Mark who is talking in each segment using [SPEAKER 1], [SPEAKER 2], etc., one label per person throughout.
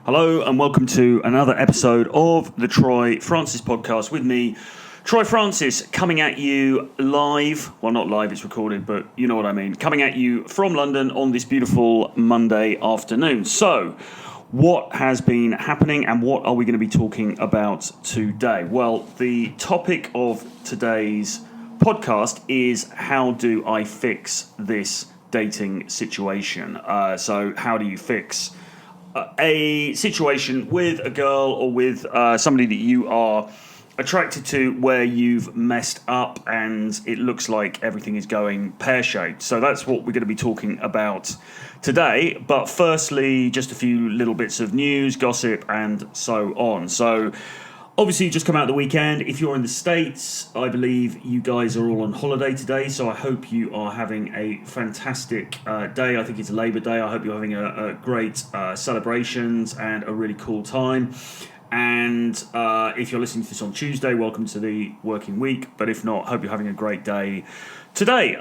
[SPEAKER 1] Hello and welcome to another episode of the Troy Francis podcast with me, Troy Francis, coming at you live. Well, not live, it's recorded, but you know what I mean. Coming at you from London on this beautiful Monday afternoon. So, what has been happening and what are we going to be talking about today? Well, the topic of today's podcast is how do I fix this dating situation? So, how do you fix a situation with a girl or with somebody that you are attracted to where you've messed up and it looks like everything is going pear-shaped. So that's what we're going to be talking about today. But firstly, just a few little bits of news, gossip, and so on. So obviously, just come out the weekend. If you're in the States, I believe you guys are all on holiday today, so I hope you are having a fantastic day. I think it's Labor Day. I hope you're having a great celebrations and a really cool time. And if you're listening to this on Tuesday, welcome to the working week. But if not, hope you're having a great day today.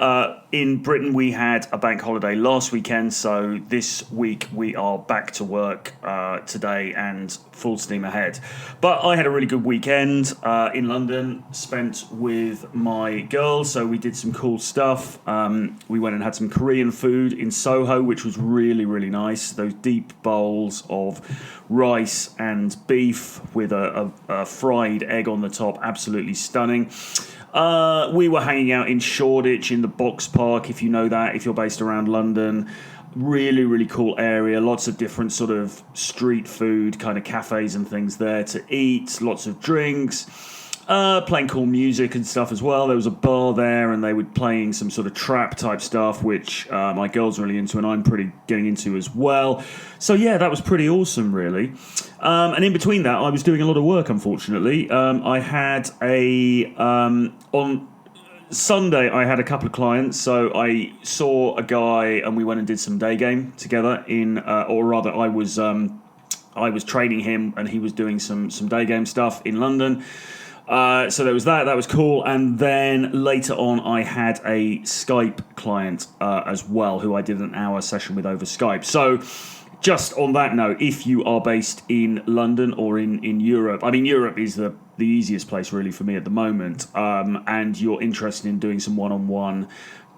[SPEAKER 1] In Britain, we had a bank holiday last weekend, so this week we are back to work today and full steam ahead. But I had a really good weekend in London, spent with my girls, so we did some cool stuff. We went and had some Korean food in Soho, which was really, really nice. Those deep bowls of rice and beef with a fried egg on the top, absolutely stunning. We were hanging out in Shoreditch in the Box Park, if you know that, if you're based around London. Really, really cool area. Lots of different sort of street food kind of cafes and things there to eat. Lots of drinks. Playing cool music and stuff as well. There was a bar there and they were playing some sort of trap type stuff, which my girls are really into and I'm pretty getting into as well. So yeah, that was pretty awesome, really. And in between that, I was doing a lot of work, unfortunately. I had on Sunday, I had a couple of clients, so I saw a guy and we went and did some day game together or rather I was training him and he was doing some day game stuff in London. So there was that was cool, and then later on I had a Skype client as well, who I did an hour session with over Skype. So just on that note, if you are based in London or in Europe, I mean Europe is the easiest place really for me at the moment, and you're interested in doing some one-on-one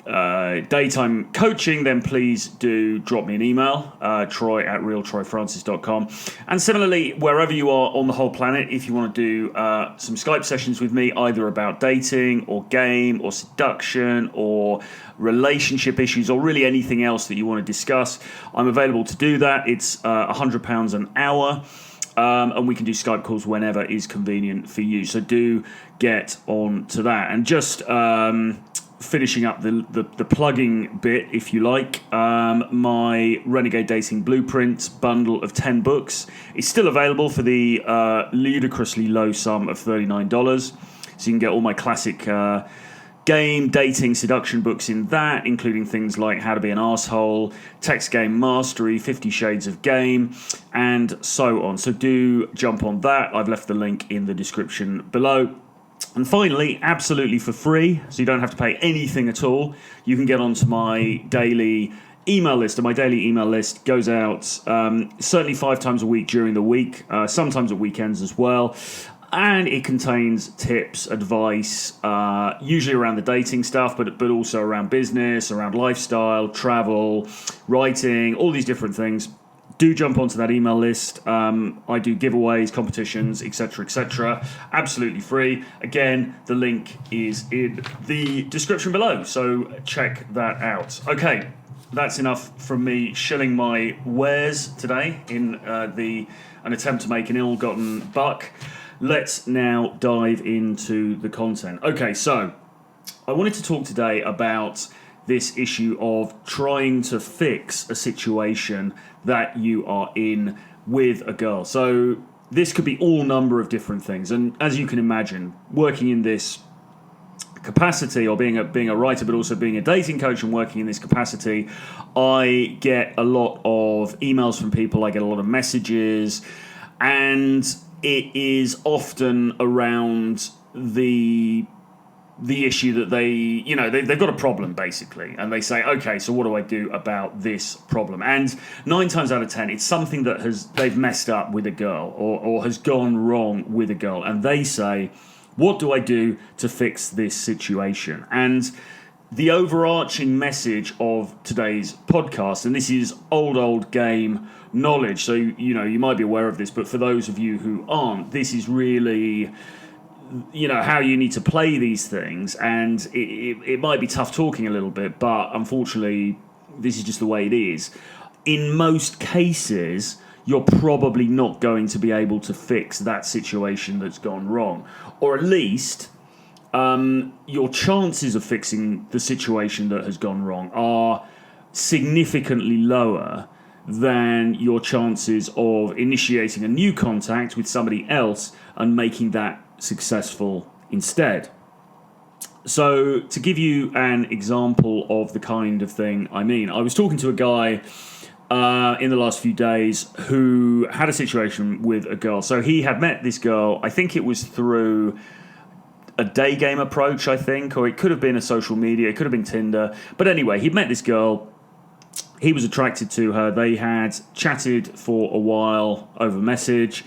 [SPEAKER 1] daytime coaching, then please do drop me an email, troy@realtroyfrancis.com. And similarly, wherever you are on the whole planet, if you want to do some Skype sessions with me, either about dating or game or seduction or relationship issues or really anything else that you want to discuss, I'm available to do that. It's £100 an hour. And we can do Skype calls whenever is convenient for you. So do get on to that. And just finishing up the plugging bit, if you like, my Renegade Dating Blueprint bundle of 10 books is still available for the ludicrously low sum of $39. So you can get all my classic game, dating, seduction books in that, including things like How to Be an Arsehole, Text Game Mastery, 50 Shades of Game, and so on. So do jump on that. I've left the link in the description below. And finally, absolutely for free, so you don't have to pay anything at all, you can get onto my daily email list. And my daily email list goes out certainly 5 times a week during the week, sometimes at weekends as well. And it contains tips, advice, usually around the dating stuff, but also around business, around lifestyle, travel, writing, all these different things. Do jump onto that email list. I do giveaways, competitions, etc., absolutely free. Again, the link is in the description below, so check that out. Okay, that's enough from me shilling my wares today in an attempt to make an ill-gotten buck. Let's now dive into the content. Okay, so I wanted to talk today about this issue of trying to fix a situation that you are in with a girl. So this could be all number of different things. And as you can imagine, working in this capacity, or being a writer, but also being a dating coach and working in this capacity, I get a lot of emails from people, I get a lot of messages, and it is often around the the issue that they've got a problem basically, and they say, okay, so what do I do about this problem? And 9 times out of 10, it's something that they've messed up with a girl or has gone wrong with a girl, and they say, what do I do to fix this situation? And the overarching message of today's podcast, and this is old game knowledge, so you might be aware of this, but for those of you who aren't, this is really how you need to play these things, and it might be tough talking a little bit, but unfortunately this is just the way it is. In most cases, you're probably not going to be able to fix that situation that's gone wrong, or at least your chances of fixing the situation that has gone wrong are significantly lower than your chances of initiating a new contact with somebody else and making that successful instead. So to give you an example of the kind of thing I mean, I was talking to a guy in the last few days who had a situation with a girl. So he had met this girl, I think it was through a day game approach, I think, or it could have been a social media, it could have been Tinder. But anyway, he'd met this girl, he was attracted to her, they had chatted for a while over message,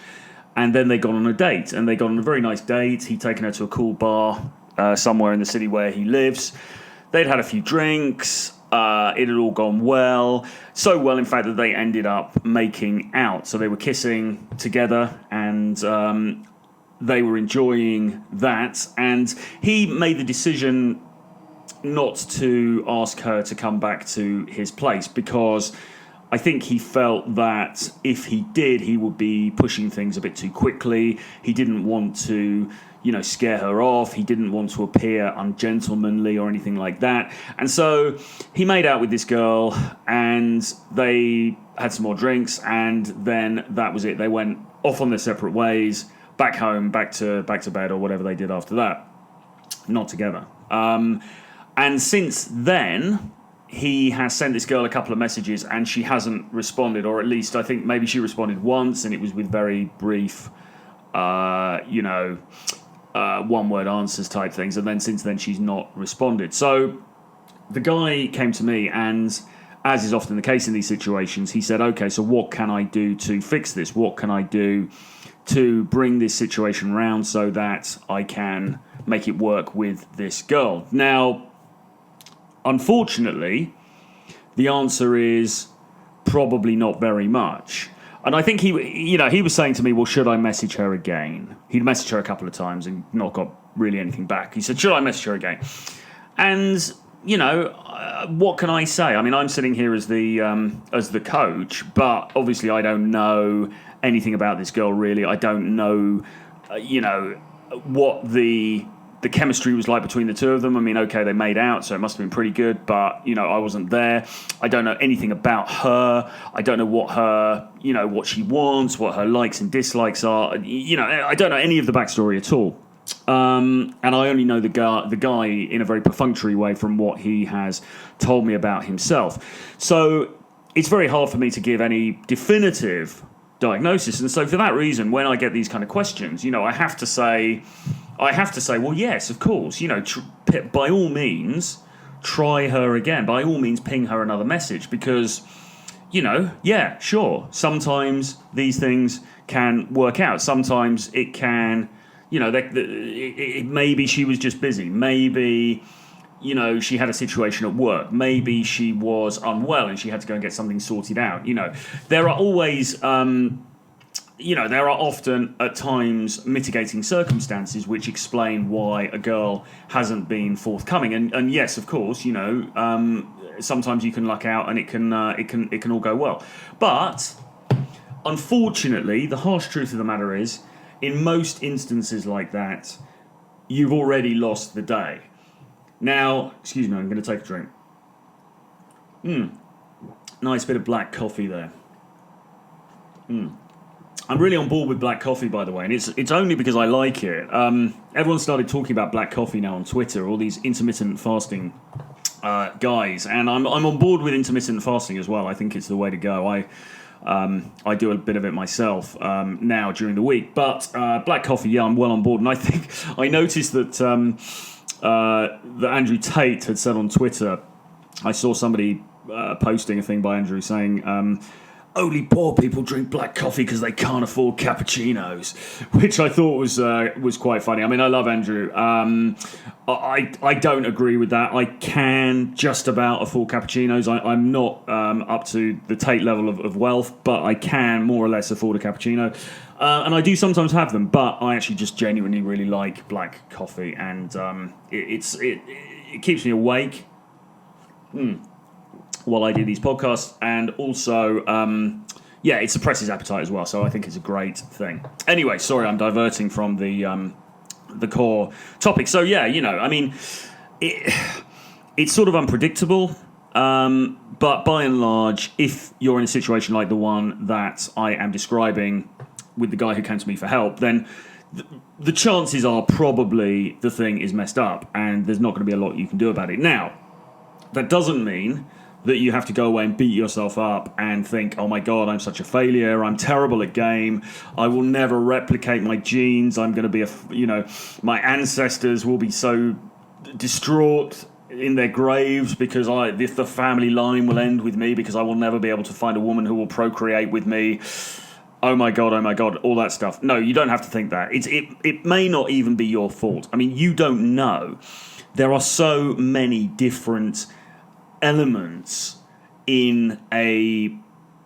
[SPEAKER 1] and then they got on a date, and they got on a very nice date. He'd taken her to a cool bar somewhere in the city where he lives. They'd had a few drinks. It had all gone well. So well, in fact, that they ended up making out. So they were kissing together, and they were enjoying that. And he made the decision not to ask her to come back to his place, because I think he felt that if he did, he would be pushing things a bit too quickly. He didn't want to, scare her off. He didn't want to appear ungentlemanly or anything like that. And so he made out with this girl, and they had some more drinks, and then that was it. They went off on their separate ways, back home, back to bed, or whatever they did after that. Not together. And since then, he has sent this girl a couple of messages, and she hasn't responded, or at least I think maybe she responded once, and it was with very brief, one-word answers type things, and then since then she's not responded. So the guy came to me, and as is often the case in these situations, he said, okay, so what can I do to fix this? What can I do to bring this situation round so that I can make it work with this girl? Now, unfortunately, the answer is probably not very much. And I think he was saying to me, well, should I message her again? He'd messaged her a couple of times and not got really anything back. He said, should I message her again? And, what can I say? I mean, I'm sitting here as the coach, but obviously I don't know anything about this girl, really. I don't know, what the chemistry was like between the two of them. I mean, okay, they made out, so it must have been pretty good, but, I wasn't there. I don't know anything about her. I don't know what her, what she wants, what her likes and dislikes are. I don't know any of the backstory at all. And I only know the guy in a very perfunctory way from what he has told me about himself. So it's very hard for me to give any definitive diagnosis. And so for that reason, when I get these kind of questions, I have to say, well, yes, of course, by all means, try her again. By all means, ping her another message, because, yeah, sure, sometimes these things can work out. Sometimes it can, maybe she was just busy. Maybe, she had a situation at work. Maybe she was unwell and she had to go and get something sorted out. There are always... there are often, at times, mitigating circumstances which explain why a girl hasn't been forthcoming. And yes, of course, sometimes you can luck out and it can all go well. But unfortunately, the harsh truth of the matter is, in most instances like that, you've already lost the day. Now, excuse me, I'm going to take a drink. Nice bit of black coffee there. I'm really on board with black coffee, by the way, and it's only because I like it. Everyone started talking about black coffee now on Twitter, all these intermittent fasting guys, and I'm on board with intermittent fasting as well. I think it's the way to go. I do a bit of it myself now during the week, but black coffee, yeah, I'm well on board, and I think I noticed that that Andrew Tate had said on Twitter. I saw somebody posting a thing by Andrew saying, only poor people drink black coffee because they can't afford cappuccinos, which I thought was quite funny. I mean, I love Andrew. I don't agree with that. I can just about afford cappuccinos. I'm not up to the Tate level of wealth, but I can more or less afford a cappuccino. And I do sometimes have them, but I actually just genuinely really like black coffee, and it keeps me awake while I do these podcasts, and also, it suppresses appetite as well, so I think it's a great thing. Anyway, sorry, I'm diverting from the core topic. So, I mean, it's sort of unpredictable, but by and large, if you're in a situation like the one that I am describing with the guy who came to me for help, then the chances are probably the thing is messed up, and there's not going to be a lot you can do about it. Now, that doesn't mean that you have to go away and beat yourself up and think, oh my God, I'm such a failure, I'm terrible at game, I will never replicate my genes, I'm going to be my ancestors will be so distraught in their graves because if the family line will end with me because I will never be able to find a woman who will procreate with me. Oh my God, all that stuff. No, you don't have to think that. It may not even be your fault. I mean, you don't know. There are so many different elements in a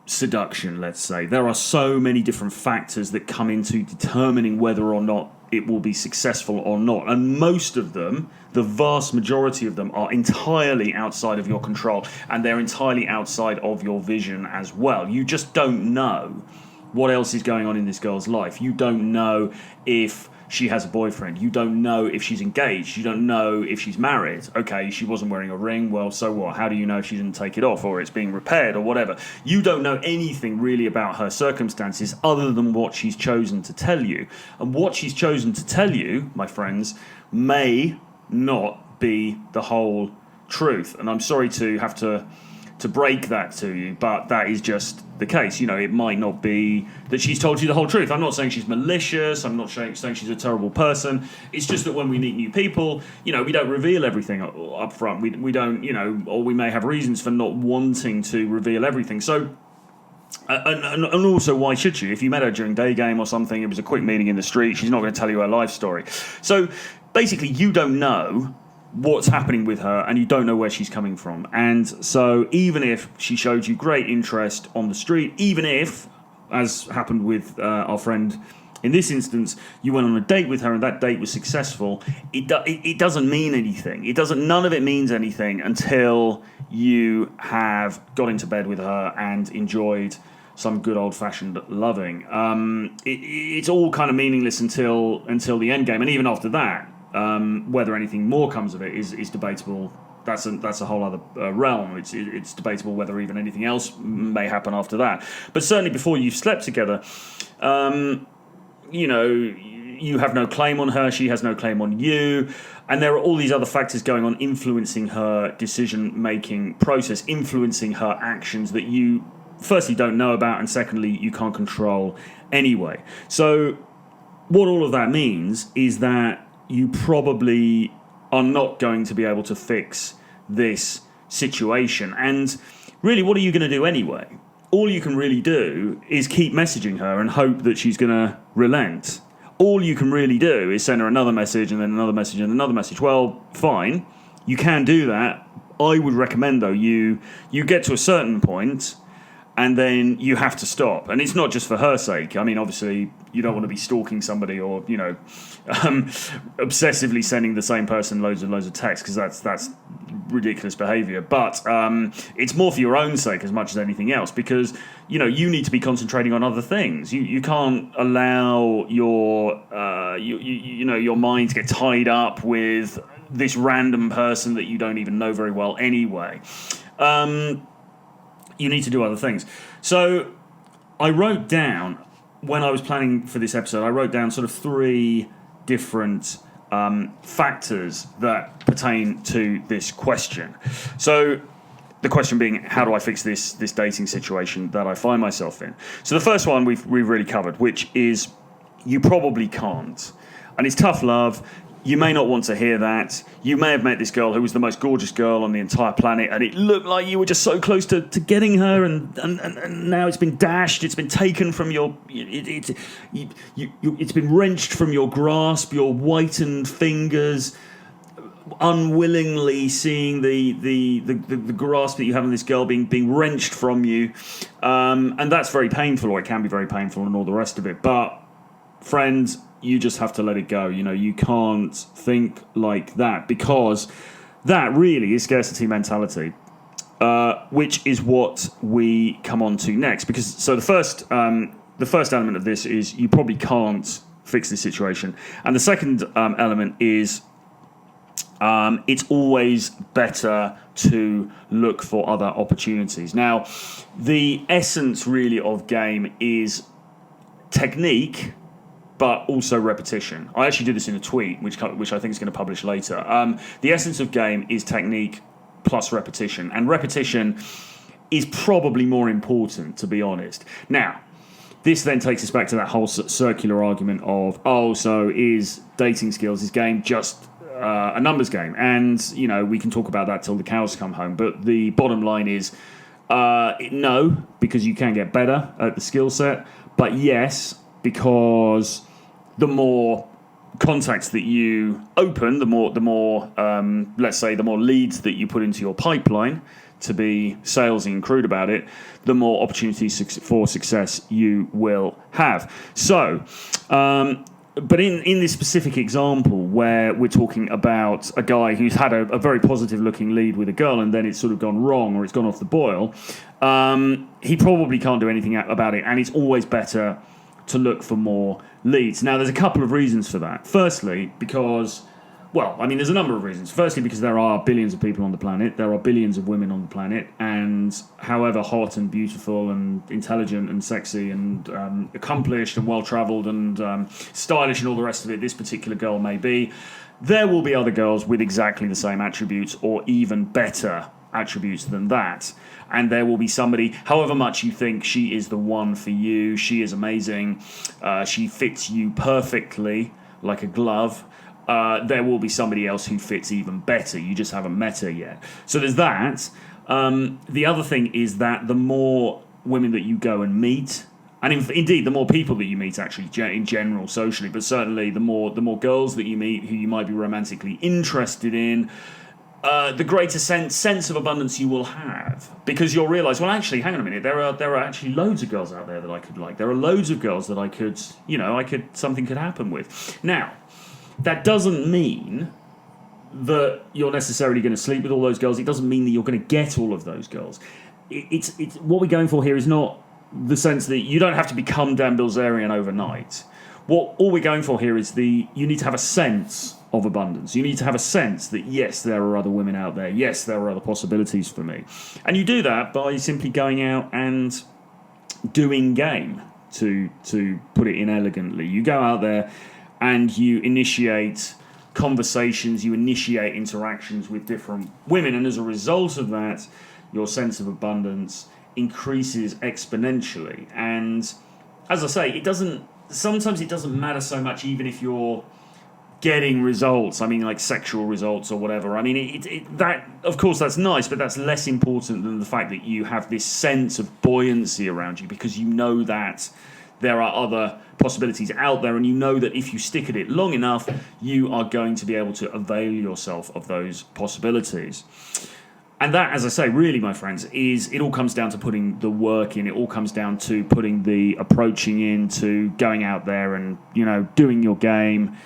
[SPEAKER 1] seduction, let's say. There are so many different factors that come into determining whether or not it will be successful or not. And most of them, the vast majority of them, are entirely outside of your control, and they're entirely outside of your vision as well. You just don't know what else is going on in this girl's life. You don't know if she has a boyfriend. You don't know if she's engaged. You don't know if she's married. Okay, she wasn't wearing a ring. Well, so what? How do you know if she didn't take it off or it's being repaired or whatever? You don't know anything really about her circumstances other than what she's chosen to tell you. And what she's chosen to tell you, my friends, may not be the whole truth. And I'm sorry to have to break that to you, but that is just the case. It might not be that she's told you the whole truth. I'm not saying she's malicious. I'm not saying she's a terrible person. It's just that when we meet new people, we don't reveal everything up front. We don't, or we may have reasons for not wanting to reveal everything. So, and also, why should you? If you met her during day game or something, it was a quick meeting in the street, she's not going to tell you her life story. So, basically, you don't know what's happening with her, and you don't know where she's coming from. And so even if she showed you great interest on the street, even if, as happened with our friend in this instance, you went on a date with her and that date was successful, it doesn't mean anything. None of it means anything until you have got into bed with her and enjoyed some good old-fashioned loving. It's all kind of meaningless until the end game, and even after that, whether anything more comes of it is debatable. That's a whole other realm. It's debatable whether even anything else may happen after that. But certainly before you've slept together, you have no claim on her, she has no claim on you, and there are all these other factors going on influencing her decision-making process, influencing her actions that you firstly don't know about, and secondly you can't control anyway. So what all of that means is that you probably are not going to be able to fix this situation. And really, what are you going to do anyway? All you can really do is keep messaging her and hope that she's going to relent. All you can really do is send her another message and then another message and another message. Well, fine, you can do that. I would recommend, though, you get to a certain point and then you have to stop. And it's not just for her sake. I mean, obviously, you don't want to be stalking somebody or, obsessively sending the same person loads and loads of texts, because that's ridiculous behaviour. But it's more for your own sake as much as anything else, because, you need to be concentrating on other things. You can't allow your mind to get tied up with this random person that you don't even know very well anyway. You need to do other things. So I wrote down, when I was planning for this episode, I wrote down sort of 3 different factors that pertain to this question. So the question being, how do I fix this dating situation that I find myself in? So the first one we've really covered, which is you probably can't. And it's tough love. You may not want to hear that. You may have met this girl who was the most gorgeous girl on the entire planet, and it looked like you were just so close to getting her, and now it's been dashed. It's been taken from your. It's been wrenched from your grasp. Your whitened fingers, unwillingly seeing the grasp that you have on this girl being wrenched from you, and that's very painful, or it can be very painful, and all the rest of it. But friends, you just have to let it go. You can't think like that, because that really is scarcity mentality, which is what we come on to next. Because the first element of this is you probably can't fix this situation, and the second element is it's always better to look for other opportunities. Now, the essence really of game is technique, but also repetition. I actually did this in a tweet, which I think is going to publish later. The essence of game is technique plus repetition, and repetition is probably more important, to be honest. Now, this then takes us back to that whole circular argument of, so is dating skills, is game just a numbers game? And, we can talk about that till the cows come home, but the bottom line is no, because you can get better at the skill set, but yes, because the more contacts that you open, the more let's say, the more leads that you put into your pipeline, to be salesy and crude about it, the more opportunities for success you will have. So, but in this specific example where we're talking about a guy who's had a very positive looking lead with a girl, and then it's sort of gone wrong, or it's gone off the boil, he probably can't do anything about it, and it's always better to look for more leads. Now, there's a couple of reasons for that. Firstly, because, there's a number of reasons. Firstly, because there are billions of people on the planet. There are billions of women on the planet. And however hot and beautiful and intelligent and sexy and accomplished and well-travelled and stylish and all the rest of it this particular girl may be, there will be other girls with exactly the same attributes or even better attributes than that. And there will be somebody, however much you think she is the one for you, she is amazing, she fits you perfectly like a glove, there will be somebody else who fits even better. You just haven't met her yet. So there's that. The other thing is that the more women that you go and meet, and indeed the more people that you meet actually in general socially, but certainly the more girls that you meet who you might be romantically interested in, the greater sense of abundance you will have, because you'll realise, well, actually, hang on a minute, there are actually loads of girls out there that I could like. There are loads of girls that I could something could happen with. Now, that doesn't mean that you're necessarily going to sleep with all those girls. It doesn't mean that you're going to get all of those girls. It's what we're going for here is not the sense that you don't have to become Dan Bilzerian overnight. All we're going for here is you need to have a sense of abundance. You need to have a sense that, yes, there are other women out there. Yes, there are other possibilities for me. And you do that by simply going out and doing game, to put it in elegantly. You go out there and you initiate conversations, you initiate interactions with different women, and as a result of that, your sense of abundance increases exponentially. And as I say, sometimes it doesn't matter so much, even if you're getting results, like sexual results or whatever. That, of course, that's nice, but that's less important than the fact that you have this sense of buoyancy around you, because you know that there are other possibilities out there, and you know that if you stick at it long enough, you are going to be able to avail yourself of those possibilities. And that, as I say, really, my friends, it all comes down to putting the work in. It all comes down to putting the approaching in, to going out there and, doing your game,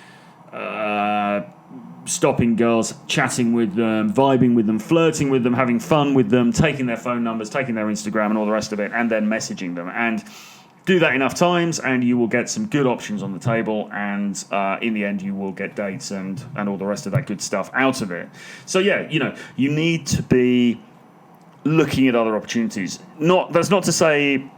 [SPEAKER 1] stopping girls, chatting with them, vibing with them, flirting with them, having fun with them, taking their phone numbers, taking their Instagram and all the rest of it, and then messaging them. And do that enough times and you will get some good options on the table, and in the end you will get dates and all the rest of that good stuff out of it. So yeah, you need to be looking at other opportunities. That's not to say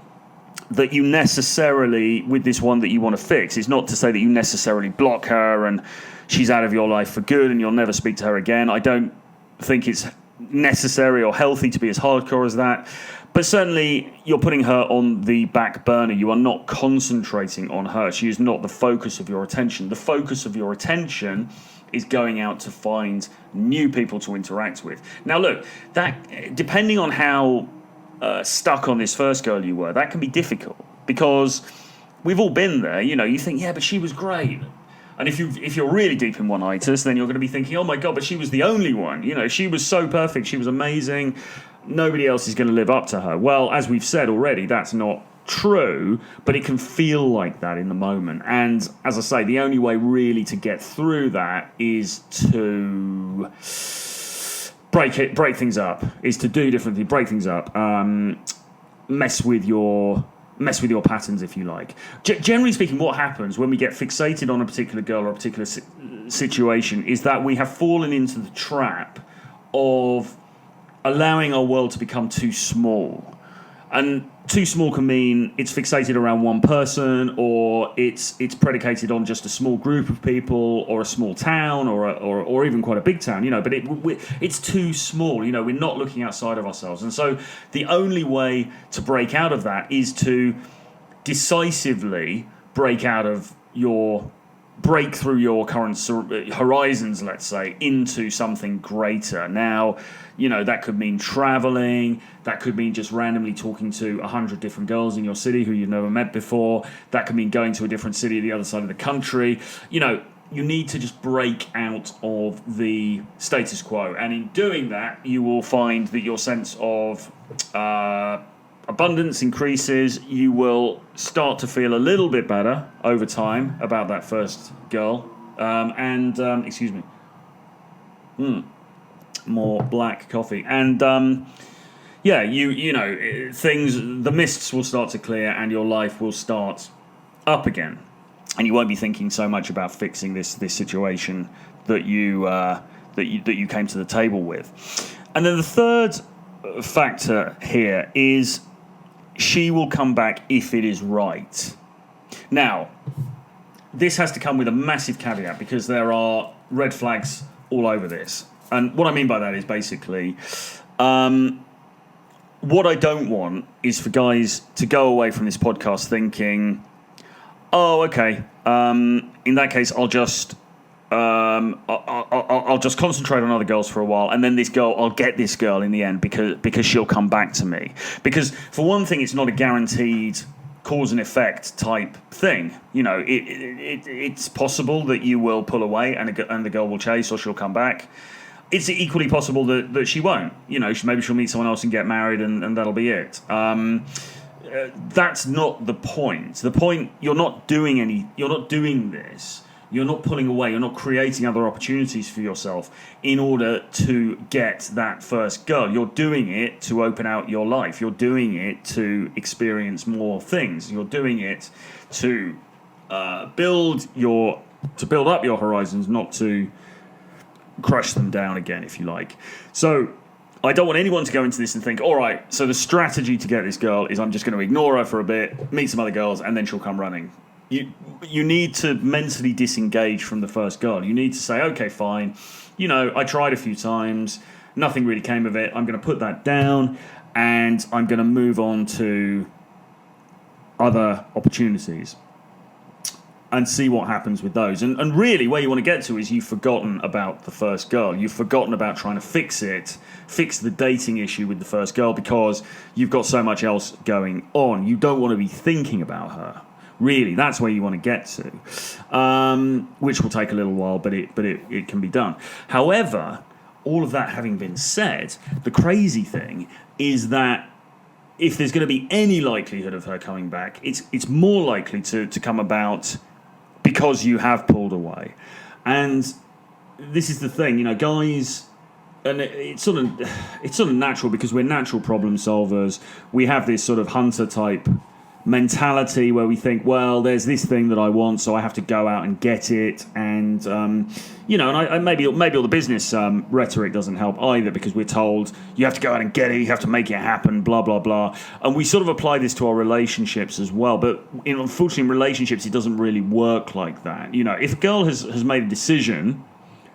[SPEAKER 1] that you necessarily, with this one that you want to fix, it's not to say that you necessarily block her and she's out of your life for good and you'll never speak to her again. I don't think it's necessary or healthy to be as hardcore as that. But certainly, you're putting her on the back burner. You are not concentrating on her. She is not the focus of your attention. The focus of your attention is going out to find new people to interact with. Now, look, that depending on how stuck on this first girl you were, that can be difficult because we've all been there. You know, you think, yeah, but she was great. And if you're really deep in one-itis, then you're going to be thinking, oh my God, but she was the only one. You know, she was so perfect. She was amazing. Nobody else is going to live up to her. Well, as we've said already, that's not true, but it can feel like that in the moment. And as I say, the only way really to get through that is to break things up, is to do different things, break things up, mess with your patterns, if you like. Generally speaking, what happens when we get fixated on a particular girl or a particular situation is that we have fallen into the trap of allowing our world to become too small. And too small can mean it's fixated around one person, or it's predicated on just a small group of people, or a small town, or even quite a big town. You know, but it's too small. You know, we're not looking outside of ourselves, and so the only way to break out of that is to decisively break through your current horizons, let's say, into something greater. Now, you know, that could mean traveling. That could mean just randomly talking to 100 different girls in your city who you've never met before. That could mean going to a different city at the other side of the country. You know, you need to just break out of the status quo. And in doing that, you will find that your sense of abundance increases. You will start to feel a little bit better over time about that first girl. Excuse me. More black coffee. And yeah, you know, the mists will start to clear and your life will start up again. And you won't be thinking so much about fixing this situation that you came to the table with. And then the third factor here is she will come back if it is right. Now, this has to come with a massive caveat because there are red flags all over this. And what I mean by that is basically, what I don't want is for guys to go away from this podcast thinking, oh, okay, in that case, I'll just concentrate on other girls for a while, and then I'll get this girl in the end because she'll come back to me. Because for one thing, it's not a guaranteed cause and effect type thing. You know, it's possible that you will pull away and the girl will chase, or she'll come back. It's equally possible that she won't. You know, maybe she'll meet someone else and get married, and that'll be it. That's not the point. The point, you're not doing this. You're not pulling away. You're not creating other opportunities for yourself in order to get that first girl. You're doing it to open out your life. You're doing it to experience more things. You're doing it to build up your horizons, not to crush them down again, if you like. So I don't want anyone to go into this and think, all right, so the strategy to get this girl is I'm just going to ignore her for a bit, meet some other girls, and then she'll come running. You need to mentally disengage from the first girl. You need to say, okay, fine, you know, I tried a few times, nothing really came of it. I'm going to put that down, and I'm going to move on to other opportunities and see what happens with those. And really, where you want to get to is you've forgotten about the first girl. You've forgotten about trying to fix the dating issue with the first girl because you've got so much else going on. You don't want to be thinking about her. Really, that's where you want to get to, which will take a little while, but it can be done. However, all of that having been said, the crazy thing is that if there's going to be any likelihood of her coming back, it's more likely to come about because you have pulled away. And this is the thing, you know, guys, and it's sort of natural because we're natural problem solvers. We have this sort of hunter type mentality where we think, well, there's this thing that I want, so I have to go out and get it. And you know, and maybe all the business rhetoric doesn't help either, because we're told you have to go out and get it, you have to make it happen, blah blah blah. And we sort of apply this to our relationships as well. But unfortunately, in relationships, it doesn't really work like that. You know, if a girl has made a decision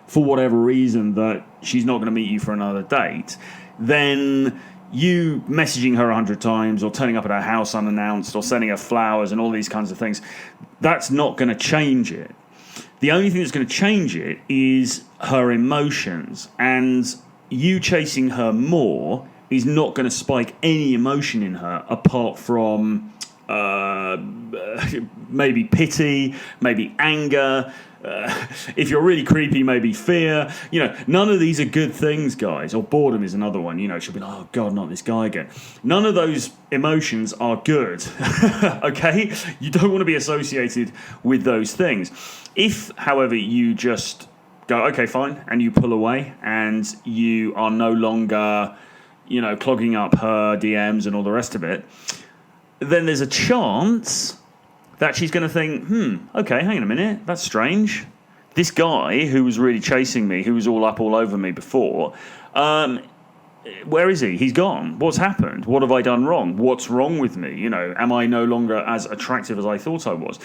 [SPEAKER 1] for whatever reason that she's not going to meet you for another date, then you messaging her 100 times or turning up at her house unannounced or sending her flowers and all these kinds of things, that's not going to change it. The only thing that's going to change it is her emotions, and you chasing her more is not going to spike any emotion in her apart from maybe pity, maybe anger. If you're really creepy, maybe fear. None of these are good things, guys. Or boredom is another one. She'll be like, oh, God, not this guy again. None of those emotions are good, okay? You don't want to be associated with those things. If, however, you just go, okay, fine, and you pull away and you are no longer, clogging up her DMs and all the rest of it, then there's a chance that she's going to think, okay, hang on a minute, that's strange. This guy who was really chasing me, who was all over me before, where is he? He's gone. What's happened? What have I done wrong? What's wrong with me? Am I no longer as attractive as I thought I was?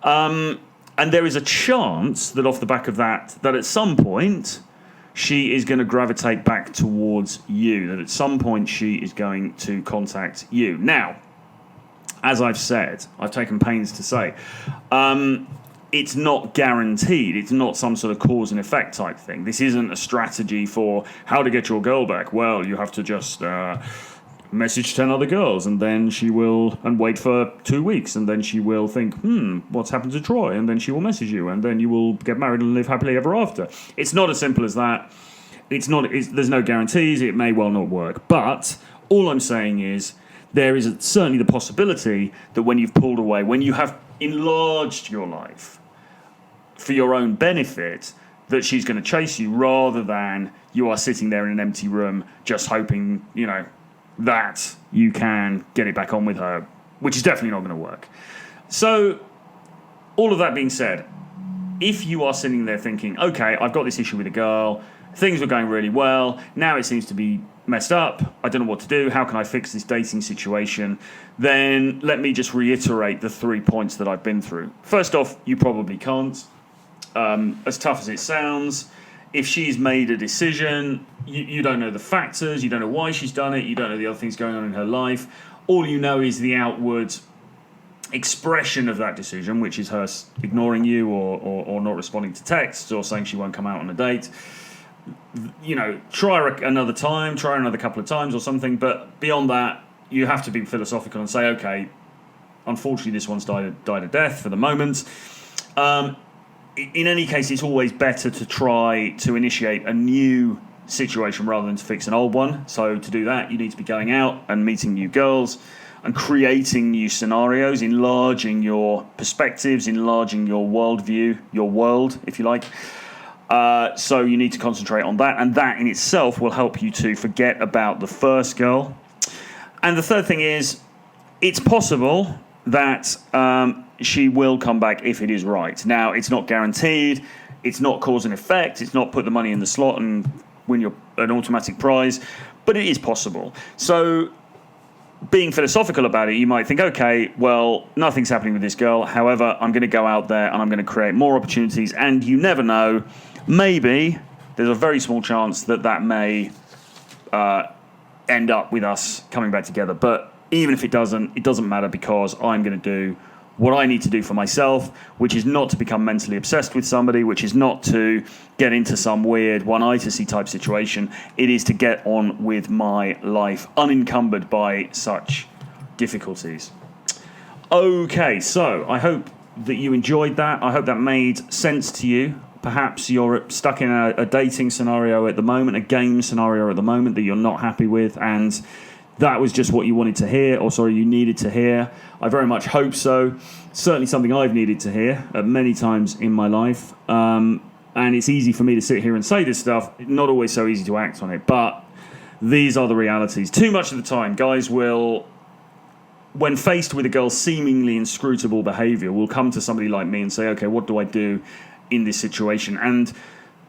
[SPEAKER 1] And there is a chance that off the back of that at some point, she is going to gravitate back towards you, that at some point she is going to contact you. Now, as I've said, I've taken pains to say, it's not guaranteed. It's not some sort of cause and effect type thing. This isn't a strategy for how to get your girl back. Well, you have to just message 10 other girls, and then she will, and wait for 2 weeks, and then she will think, what's happened to Troy? And then she will message you, and then you will get married and live happily ever after. It's not as simple as that. There's no guarantees. It may well not work. But all I'm saying is, there is certainly the possibility that when you've pulled away, when you have enlarged your life for your own benefit, that she's going to chase you rather than you are sitting there in an empty room just hoping, that you can get it back on with her, which is definitely not going to work. So, all of that being said, if you are sitting there thinking, okay, I've got this issue with a girl, things were going really well, now it seems to be messed up, I don't know what to do, how can I fix this dating situation? Then let me just reiterate the 3 points that I've been through. First off, you probably can't. As tough as it sounds, if she's made a decision, you don't know the factors, you don't know why she's done it, you don't know the other things going on in her life. All you know is the outward expression of that decision, which is her ignoring you or not responding to texts or saying she won't come out on a date. Try another time, try another couple of times or something, but beyond that, you have to be philosophical and say, okay, unfortunately this one's died a death for the moment. In any case, it's always better to try to initiate a new situation rather than to fix an old one. So to do that, you need to be going out and meeting new girls and creating new scenarios, enlarging your perspectives, enlarging your worldview, your world, if you like. So you need to concentrate on that, and that in itself will help you to forget about the first girl. And the third thing is, it's possible that she will come back if it is right. Now, it's not guaranteed, it's not cause and effect, it's not put the money in the slot and win an automatic prize, but it is possible. So, being philosophical about it, you might think, okay, well, nothing's happening with this girl, however, I'm going to go out there and I'm going to create more opportunities, and you never know, maybe there's a very small chance that may end up with us coming back together. But even if it doesn't matter, because I'm going to do what I need to do for myself, which is not to become mentally obsessed with somebody, which is not to get into some weird one-eye-to-see type situation. It is to get on with my life unencumbered by such difficulties. Okay, so I hope that you enjoyed that. I hope that made sense to you. Perhaps you're stuck in a dating scenario at the moment, a game scenario at the moment that you're not happy with, and that was just what you wanted to hear, you needed to hear. I very much hope so. Certainly something I've needed to hear many times in my life. And it's easy for me to sit here and say this stuff. Not always so easy to act on it, but these are the realities. Too much of the time, guys will, when faced with a girl's seemingly inscrutable behaviour, will come to somebody like me and say, okay, what do I do in this situation? And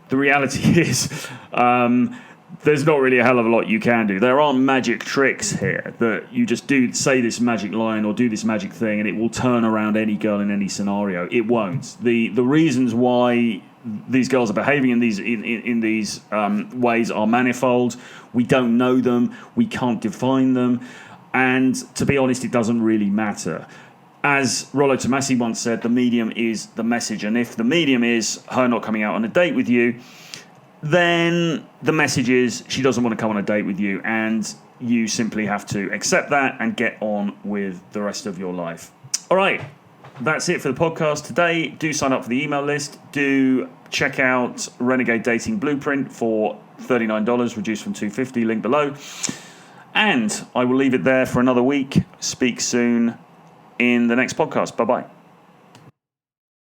[SPEAKER 1] the reality is, there's not really a hell of a lot you can do. There aren't magic tricks here that you just say this magic line or do this magic thing and it will turn around any girl in any scenario. It won't. The reasons why these girls are behaving in these ways are manifold. We don't know them. We can't define them. And to be honest, it doesn't really matter. As Rollo Tomasi once said, the medium is the message. And if the medium is her not coming out on a date with you, then the message is she doesn't want to come on a date with you. And you simply have to accept that and get on with the rest of your life. All right. That's it for the podcast today. Do sign up for the email list. Do check out Renegade Dating Blueprint for $39, reduced from $250, link below. And I will leave it there for another week. Speak soon in the next podcast. Bye-bye.